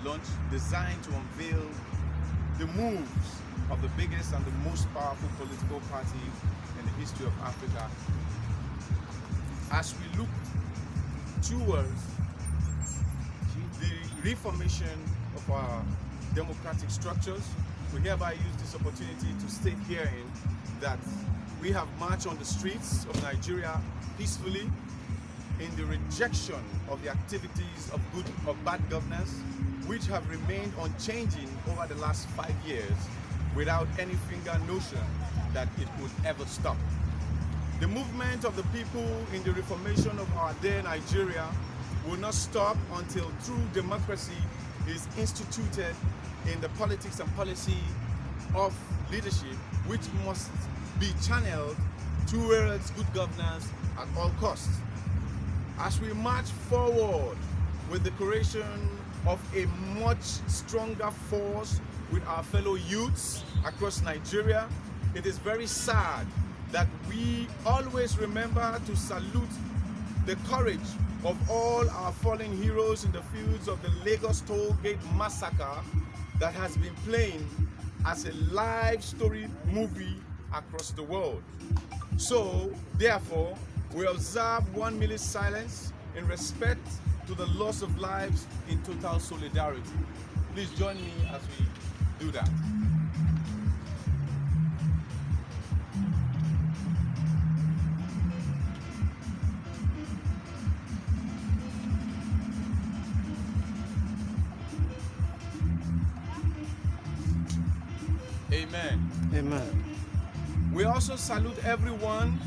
launch designed to unveil the moves of the biggest and the most powerful political party in the history of Africa. As we look towards the reformation of our democratic structures, we hereby use this opportunity to state herein that we have marched on the streets of Nigeria peacefully in the rejection of the activities of good or bad governance, which have remained unchanging over the last 5 years without any finger notion that it would ever stop. The movement of the people in the reformation of our dear Nigeria will not stop until true democracy is instituted in the politics and policy of leadership, which must be channeled towards good governance at all costs. As we march forward with the creation of a much stronger force with our fellow youths across Nigeria, it is very sad that we always remember to salute the courage of all our fallen heroes in the fields of the Lagos Toll Gate massacre that has been playing as a live story movie across the world. So, therefore, we observe 1 minute silence in respect to the loss of lives in total solidarity. Please join me as we do that. Amen. Amen. We also salute everyone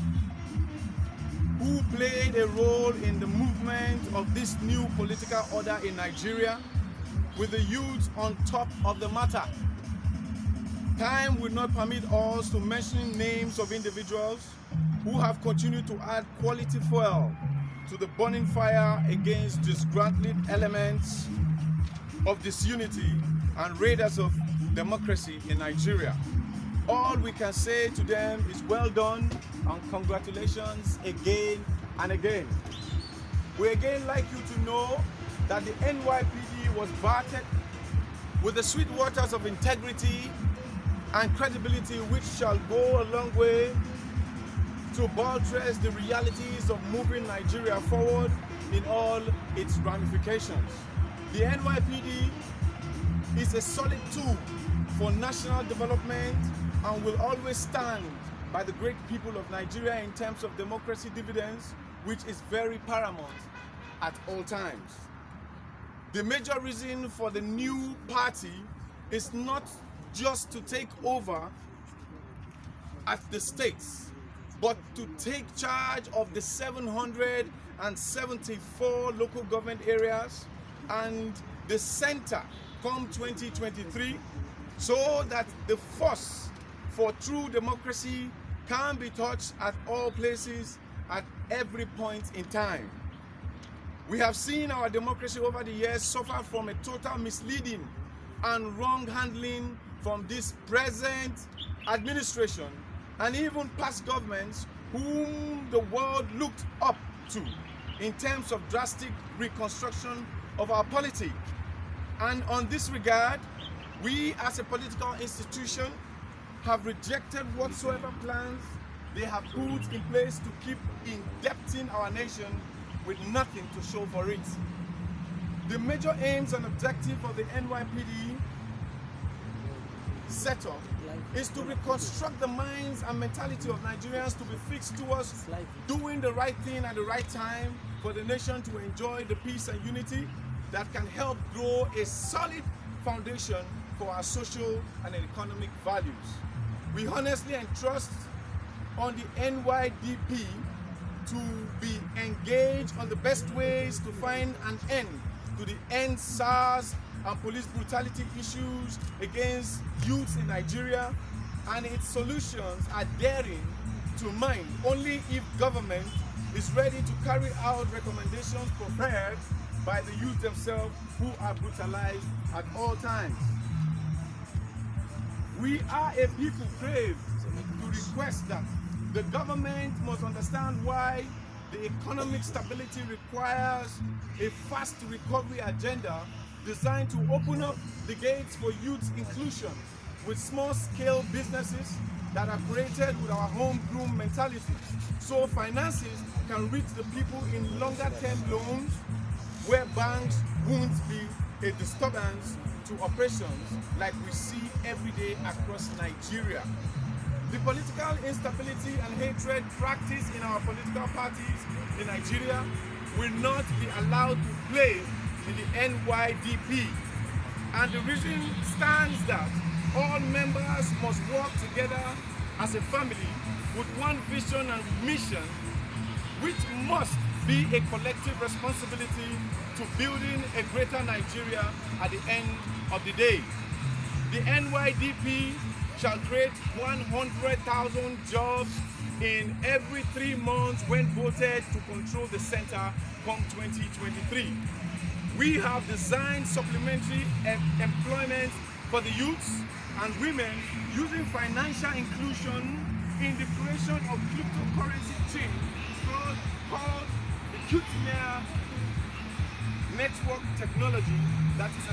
who played a role in the movement of this new political order in Nigeria, with the youth on top of the matter. Time will not permit us to mention names of individuals who have continued to add quality fuel to the burning fire against disgruntled elements of disunity and raiders of democracy in Nigeria. All we can say to them is well done and congratulations again and again. We again like you to know that the NYPD was bathed with the sweet waters of integrity and credibility, which shall go a long way to buttress the realities of moving Nigeria forward in all its ramifications. The NYPD is a solid tool for national development and will always stand by the great people of Nigeria in terms of democracy dividends, which is very paramount at all times. The major reason for the new party is not just to take over at the states, but to take charge of the 774 local government areas and the center come 2023, so that the force for true democracy can be touched at all places at every point in time. We have seen our democracy over the years suffer from a total misleading and wrong handling from this present administration and even past governments whom the world looked up to in terms of drastic reconstruction of our polity. And on this regard, we as a political institution have rejected whatsoever plans they have put in place to keep indebting our nation with nothing to show for it. The major aims and objective of the NYPD setup is to reconstruct the minds and mentality of Nigerians to be fixed towards doing the right thing at the right time for the nation to enjoy the peace and unity that can help grow a solid foundation for our social and economic values. We honestly entrust on the NYPD to be engaged on the best ways to find an end to the SARS and police brutality issues against youths in Nigeria, and its solutions are daring to mind only if government is ready to carry out recommendations prepared by the youth themselves who are brutalized at all times. We are a people craved to request that the government must understand why the economic stability requires a fast recovery agenda designed to open up the gates for youth inclusion with small-scale businesses that are created with our homegrown mentality, so finances can reach the people in longer-term loans where banks won't be a disturbance to operations like we see every day across Nigeria. The political instability and hatred practiced in our political parties in Nigeria will not be allowed to play in the NYPP. And the reason stands that all members must work together as a family with one vision and mission, which must be a collective responsibility to building a greater Nigeria at the end of the day. The NYPP shall create 100,000 jobs in every 3 months when voted to control the center come 2023. We have designed supplementary employment for the youths and women using financial inclusion in the creation of cryptocurrency chain called the Qtmia network technology that is